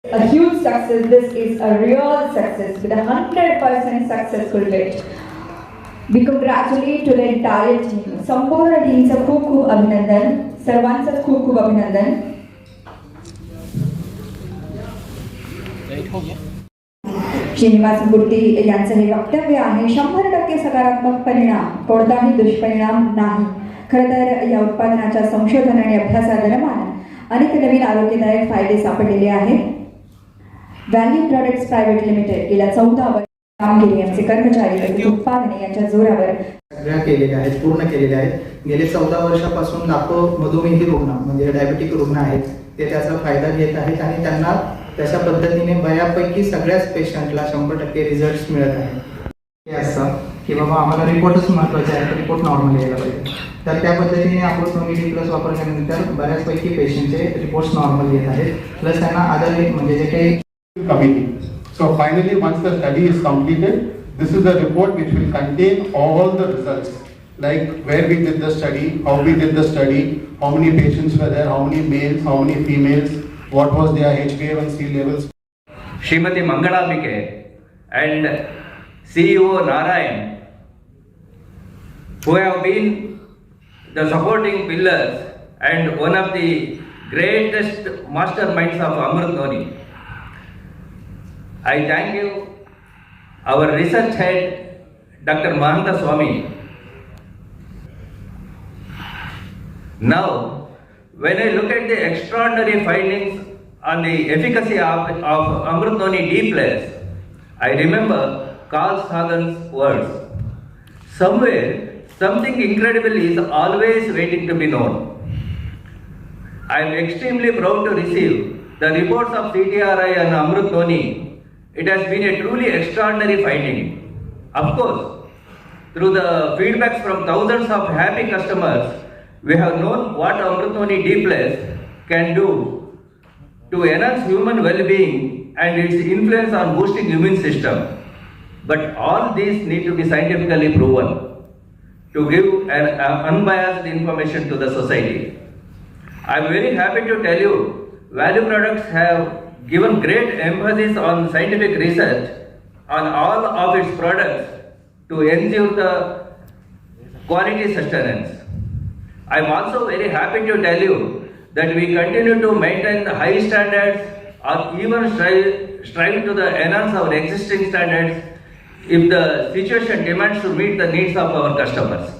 A huge success. This is a real success with 100% successful rate. We congratulate to the entire team. संपूर्ण टीमचं खूप खूप अभिनंदन. सर्वांचं खूप खूप अभिनंदन. श्रीनिवास मूर्ती यांचं हे वक्तव्य आहे. 100% सकारात्मक परिणाम, कोणताही दुष्परिणाम नाही. खरं तर या उत्पादनाच्या संशोधन आणि अभ्यासादरम्यान अनेक नवीन आरोग्यदायक फायदे सापडलेले आहेत. व्हॅल्यू प्रॉडक्ट्स प्रायव्हेट लिमिटेड गेल्या 14 वर्ष कामगिरी यांचे कर्मचारी तसेच उत्पादने यांच्या जोरावर सगळ्या केलेल्या आहेत, पूर्ण केलेल्या आहेत. गेले 14 वर्षापासून लाखो मधुमेही रुग्ण म्हणजे डायबेटिक रुग्ण आहेत, ते त्याचा फायदा घेत आहेत आणि त्यांना तशा पद्धतीने बऱ्यापैकी सगळ्याच पेशंटला 100% रिझल्ट मिळत आहेत. हे असं की बाबा आम्हाला रिपोर्टच महत्त्वाचे आहे, रिपोर्ट नॉर्मल यायला पाहिजे. तर त्या पद्धतीने अमृतनोनी D+ वापरल्यानंतर बऱ्याचपैकी पेशंटचे रिपोर्ट्स नॉर्मल येत आहेत. प्लस त्यांना आदर म्हणजे जे काही committee. So finally, once the study is completed, this is the report which will contain all the results, like where we did the study, how we did the study, how many patients were there, how many males, how many females, what was their HbA1c levels. Srimati Mangalambike and CEO Narayan, who have been the supporting pillars and one of the greatest masterminds of Amritnoni. I thank you, our research head, Dr. Mahanta Swami. Now, when I look at the extraordinary findings on the efficacy of Amritnoni D+, I remember Carl Sagan's words. Somewhere, something incredible is always waiting to be known. I am extremely proud to receive the reports of CTRI and Amritnoni. It has been a truly extraordinary finding. Of course, through the feedbacks from thousands of happy customers, we have known what Amritnoni D+ can do to enhance human well-being and its influence on boosting immune system. But all these need to be scientifically proven to give an unbiased information to the society. I am very happy to tell you, Value Products have given great emphasis on scientific research on all of its products to ensure the quality sustenance. I am also very happy to tell you that we continue to maintain the high standards or even strive to enhance our existing standards if the situation demands to meet the needs of our customers.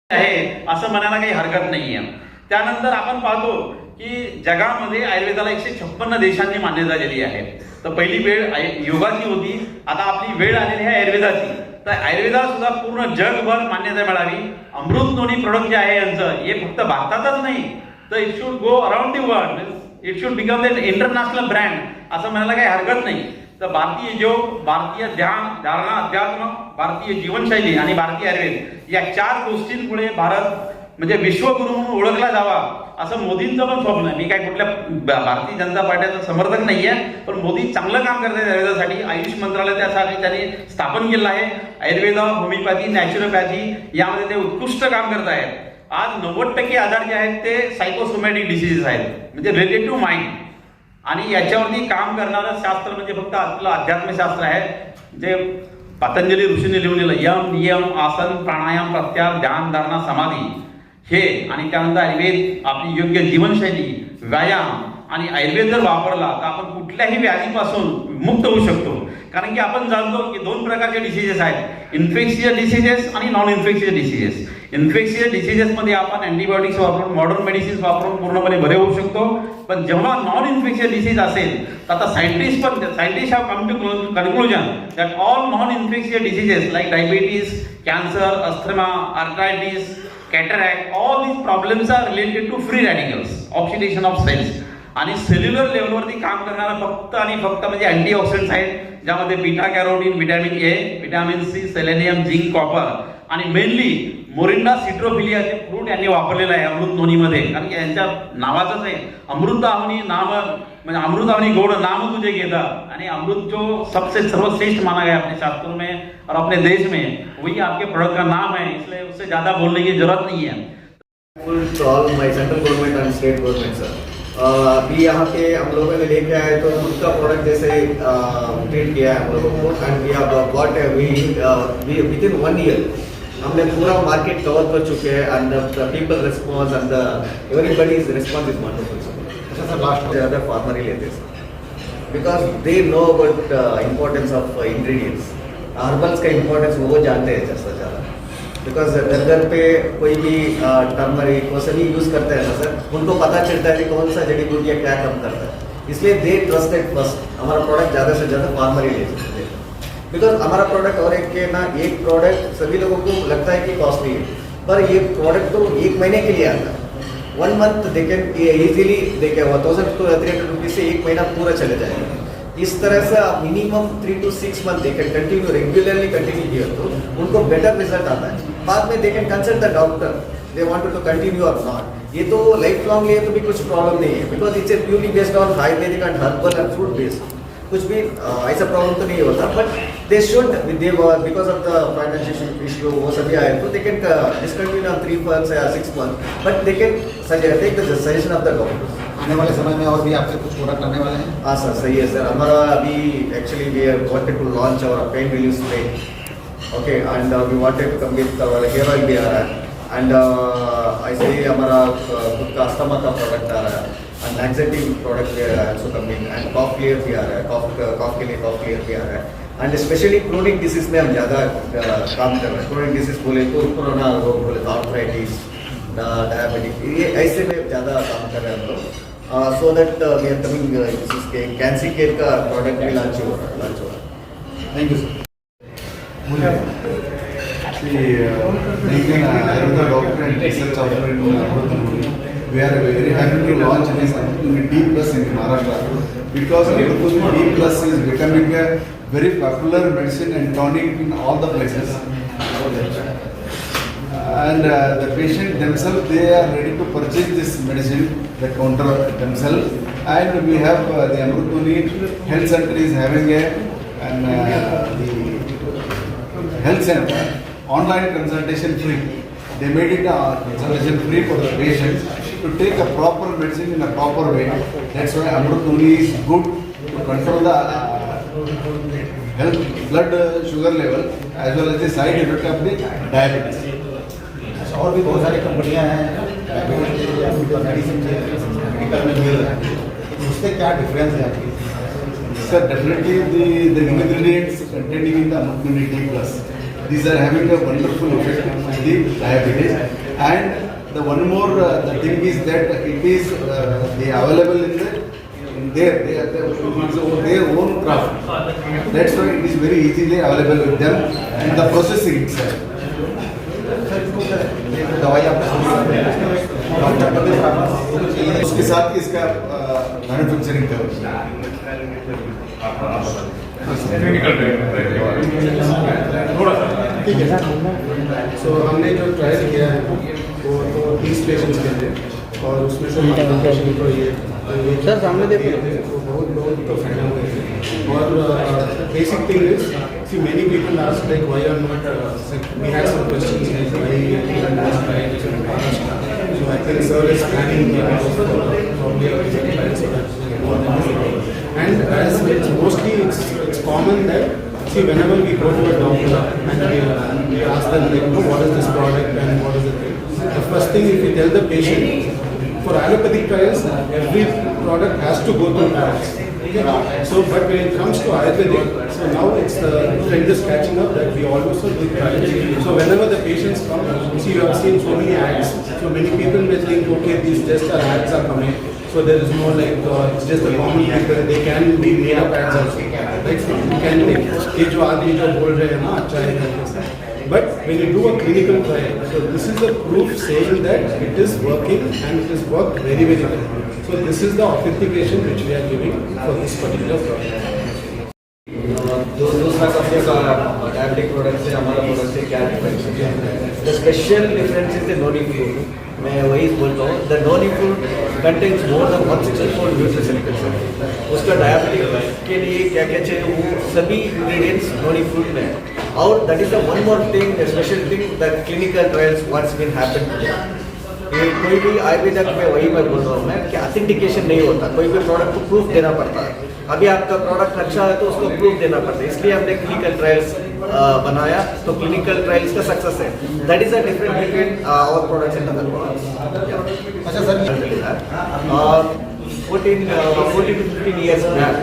आहे असं म्हणायला काही हरकत नाहीये. त्यानंतर आपण पाहतो की जगामध्ये आयुर्वेदाला 156 देशांनी मान्यता दिली आहे. तर पहिली वेळ योगाची होती, आता आपली वेळ आलेली आहे आयुर्वेदाची. तर आयुर्वेदाला सुद्धा पूर्ण जगभर मान्यता मिळावी. अमृतनोनी प्रोडक्ट जे आहे यांचं हे फक्त भारतातच नाही, तर it should go around the world, it should become the international brand असं म्हणायला काही हरकत नाही. तर भारतीय योग, भारतीय ध्यान, धारणा, अध्यात्म, भारतीय जीवनशैली आणि भारतीय आयुर्वेद या 4 गोष्टींमुळे भारत म्हणजे विश्वगुरु म्हणून ओळखला जावा असं मोदींचं पण स्वप्न आहे. मी काय कुठल्या भारतीय जनता पार्टीचा समर्थक नाहीये, पण मोदी चांगलं काम करतात आयुर्वेदासाठी. आयुष मंत्रालय त्यासाठी त्यांनी स्थापन केलं आहे. आयुर्वेद, होमिओपॅथी, नॅचरोपॅथी यामध्ये ते उत्कृष्ट काम करत आहेत. आज 90% आजार जे आहेत ते सायकोसोमॅटिक डिसीजेस आहेत, म्हणजे रिलेटेड टू माइंड. आणि याच्यावरती काम करणारं शास्त्र म्हणजे फक्त आपलं अध्यात्मशास्त्र आहे, जे पतंजली ऋषीने लिहून दिलं. यम, नियम, आसन, प्राणायाम, प्रत्याहार, ध्यान, धारणा, समाधी हे. आणि त्यानंतर आयुर्वेद आपली योग्य जीवनशैली, व्यायाम आणि आयुर्वेद जर वापरला तर आपण कुठल्याही व्याधीपासून मुक्त होऊ शकतो. कारण की आपण जाणतो की 2 प्रकारचे डिसीजेस आहेत, इन्फेक्शियस डिसीजेस आणि नॉन इन्फेक्शियस डिसीजेस. इन्फेक्शियस डिसीजेसमध्ये आपण अँटीबायोटिक्स वापरून, मॉडर्न मेडिसिन्स वापरून पूर्णपणे बरे होऊ शकतो. पण जेव्हा नॉन इन्फेक्शियस डिसीज असेल तर आता scientist have come to conclusion that all non infectious diseases like diabetes, cancer, asthma, arthritis, cataract, all these problems are related to free radicals, oxidation of cells. आणि सेल्युलर लेवलवरती काम करणारा फक्त आणि फक्त म्हणजे अँटीऑक्सिडंट्स आहेत, ज्यामध्ये beta carotene, vitamin A, vitamin C, selenium, zinc, copper आणि मेनली मोरिंडा सिट्रोफिलिया हे फ्रूट यांनी वापरलेलं आहे अमृतनोनीमध्ये. कारण की यांच्या नावाचंच आहे अमृतावनी नाम, म्हणजे अमृतावनी गोड नाम तुझे घेता. आणि अमृत जो सबसे सर्वश्रेष्ठ माना गया अपने शास्त्रों में और अपने देश में, वही आपके प्रोडक्ट का नाम है, इसलिए उससे ज़्यादा बोलने की जरूरत नहीं है. To all my central government and state government, sir. अभी यहाँ पे हम लोगों ने लेके आए तो उनका प्रोडक्ट जैसे ट्रीट किया है हम लोगों को, and we have got we within 1 year हमने पूरा मार्केट कवर कर चुके हैं, and the people response and everybody's response is wonderful. अच्छा सर, लास्ट ज़्यादा फार्मर ही लेते हैं because they know about importance of ingredients, herbals का इम्पोर्टेंस वो जानते हैं ज़्यादा, बिकॉज घर घर पे कोई भी टर्मरिक वो सभी यूज़ करते हैं ना सर, उनको पता चलता है कि कौन सा जड़ी बूटी क्या काम करता है, इसलिए दे ट्रस्टेड फर्स्ट हमारा प्रोडक्ट ज़्यादा से ज़्यादा फार्मर ही ले सकते हैं, बिकॉज हमारा प्रोडक्ट और एक के ना एक प्रोडक्ट सभी लोगों को लगता है कि कॉस्टली है, पर ये प्रोडक्ट तो 1 महीने के लिए आता है, 1 month they can easily they can 1000 to 300 rupees से 1 महीना पूरा चले जाएगा। इस तरह से आप minimum 3 to 6 month they can continue regularly continue किया तो उनको बेटर रिजल्ट आता है, बाद में they can consult the doctor they want to continue और नॉट। ये तो लाइफ लॉन्ग लिए तो भी कुछ प्रॉब्लम नहीं है, because it's a purely based on Ayurvedic and herbal and fruit based, कुछ भी ऐसा प्रॉब्लम तो नहीं होता, but they should they because of the financial issue वो सभी आए तो they can discontinue on 3 months या 6 months, but they can take the suggestion of the doctor. आने वाले समय में और भी आपके कुछ प्रोडक्ट आने वाले हैं? हाँ सर, सही है सर, हमारा अभी actually we are wanted to launch our pain relief spray, okay, and we wanted to come with our hair oil भी आ रहा है, एंड ऐसे ही हमारा खुद का अस्थमा का प्रोडक्ट आ रहा है, एंड लैक्सेटिव प्रोडक्ट भी also coming, and cough clear भी आ रहा है, कॉफ के लिए कॉफ क्लियर भी आ रहा है, एंड स्पेशली क्रोनिक डिसीज में हम ज़्यादा काम कर रहे हैं। क्रोनिक डिसीज बोले तो कोरोना रोग बोले तो आर्थराइटिस, डायबिटिक, ये ऐसे में ज़्यादा काम कर रहे हैं हम लोग, so that we are coming इसके कैंसी केयर का प्रोडक्ट भी लॉन्च हो रहा है। Thank you sir. Indian Ayurveda doctor and research officer in Amruthanuri. We are very happy to launch this Amruthanuri D Plus in Maharashtra because Amruthanuri D Plus is becoming a very popular medicine and tonic in all the places. And the patient themselves, they are ready to purchase this medicine, the counter themselves. And we have the Amruthanuri Health Center is having the health center online consultation free. They made it a consultation free for the patients to take a proper medicine in a proper way. That's why Amruthanuri is good to control the health blood sugar level as well as the side effect of the diabetes. और भी बहुत सारी कंपनियां हैं medicine medical में मिल रहा है, उससे क्या डिफरेंस है आपकी? Sir, definitely the ingredients containing in the Amruthanuri D Plus, these are having a wonderful effect on the diabetes, and the one more the thing is that it is they available in their own craft. That's why it is very easily available with them and the processing itself. दवाई आपको उसके साथ ही इसका manufacturing कर ठीक है। सो हमने जो ट्रायल किया है वो तो 30 पेशेंट्स के थे और उसमें से पेशेंट को ये सर सामने देखिए तो बहुत तो फायदा हुए थे। और basic thing is see many people ask like why are not we have some questions like why so I think sir is planning probably and as it's mostly it's common that see whenever we go to a doctor and we ask them like what is this product and what is the thing, the first thing if we tell the patient for allopathic trials every product has to go through trials. So but when it comes to Ayurvedic, so now it's the trend is catching up that we also do trials. So whenever the patients come, see you have seen so many ads, so many people may think okay these just ads are coming, so there is no like it's just the common people, they can be made up ads also, like you can make ये जो आदमी जो बोल रहे हैं ना अच्छा है करके, but when you do a clinical trial, so this is the proof saying that it is working and it has worked very very well. So this is the authentication which we are giving for this particular product. दूसरा company का diabetic product से हमारा product से क्या difference है? The special difference is the noni food. मैं वही बोलता हूँ, the noni food contains more than 164 न्यूट्रिशनिकल्स। उसका डायबिटिक के लिए क्या क्या चाहिए वो सभी इंग्रेडिएंट्स नोनी फूड में है। और that is the one more thing, the special thing that clinical trials what's been happened कि कोई भी आयुर्वेदिक में वही मैं बोल रहा हूँ मैं कि ऑथेंटिकेशन नहीं होता, कोई भी प्रोडक्ट को प्रूफ देना पड़ता है। अभी आपका प्रोडक्ट अच्छा है तो उसको प्रूफ देना पड़ता है, इसलिए हमने क्लिनिकल ट्रायल्स बनाया, तो क्लिनिकल ट्रायल्स का सक्सेस है। That is a difference between our products and other products. अच्छा sir, 14 to 15 years back,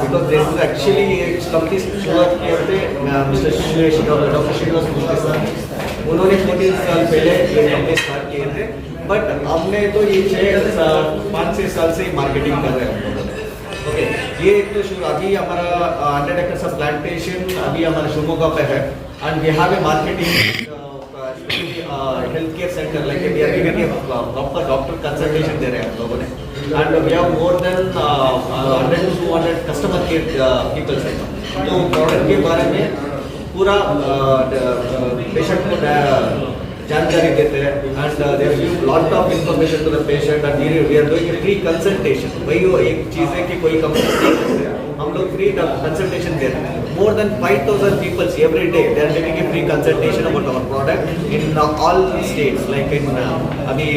because this is actually companies शुरुआत किए थे मिस्टर डॉक्टर श्रीनिवास मुखर्जी साहब, उन्होंने 14 साल पहले ये कंपनी स्टार्ट किए थे। बट हमने तो ये 5-6 साल से मार्केटिंग कर रहे हैं। ओके, ये तो शुरू अभी हमारा 100 acres ऑफ प्लांटेशन अभी हमारा शिवमोगा पे है, and we have a marketing health care centre, like we are giving a proper doctor consultation दे रहे हैं हम लोगों ने, and we have more than 100 to 200 customer care peoples हैं। तो प्रोडक्ट के बारे में पूरा पेशेंट को जानकारी देते हैं, and they give lot of information to the patient, and we are doing free consultation. वही वो एक चीज़ है कि कोई कंपनी नहीं करते हैं, हम लोग फ्री कंसल्टेशन देते हैं। More than 5000 peoples every day they are taking a free consultation about our product in all states, like in अभी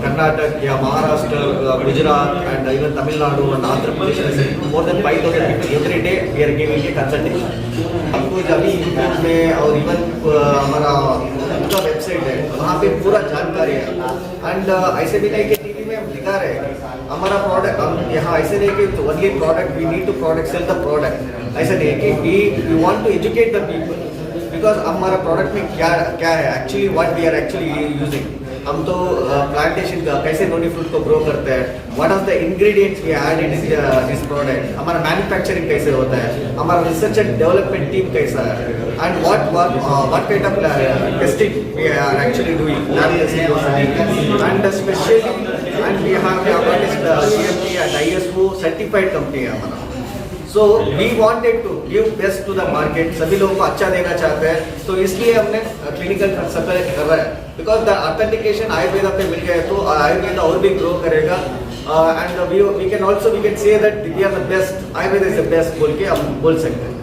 कर्नाटक या Maharashtra, Gujarat and even Tamil Nadu and Andhra Pradesh. More than 5000 people every day we are giving a consultation. हमको अभी YouTube में और even हमारा उनका website है, वहाँ पे पूरा जानकारी है, एंड ऐसे भी नहीं कि टीवी में हम दिखा रहे हैं हमारा प्रोडक्ट, हम यहाँ ऐसे नहीं कि only product we need to product sell the product, ऐसा नहीं है कि we want to educate the people, because हमारा प्रोडक्ट में क्या क्या है actually, what we are actually using. हम तो प्लांटेशन का कैसे नोनी फ्रूट को ग्रो करते हैं, what are the ingredients we add in this product, हमारा मैन्युफैक्चरिंग कैसे होता है, हमारा रिसर्च एंड डेवलपमेंट टीम कैसा है, and what kind of testing we are actually doing, lab testing, and especially and we have GMP and ISO certified company है हमारा। So we wanted to give best to the market, सभी लोगों को अच्छा देना चाहते हैं, तो इसलिए हमने क्लिनिकल सप्लाई कर रहा है, बिकॉज द ऑथेंटिकेशन आयुर्वेदा पे मिल गया तो आयुर्वेदा और भी ग्रो करेगा, and we can say that we are the best, ayurveda is the best बोल के हम बोल सकते हैं।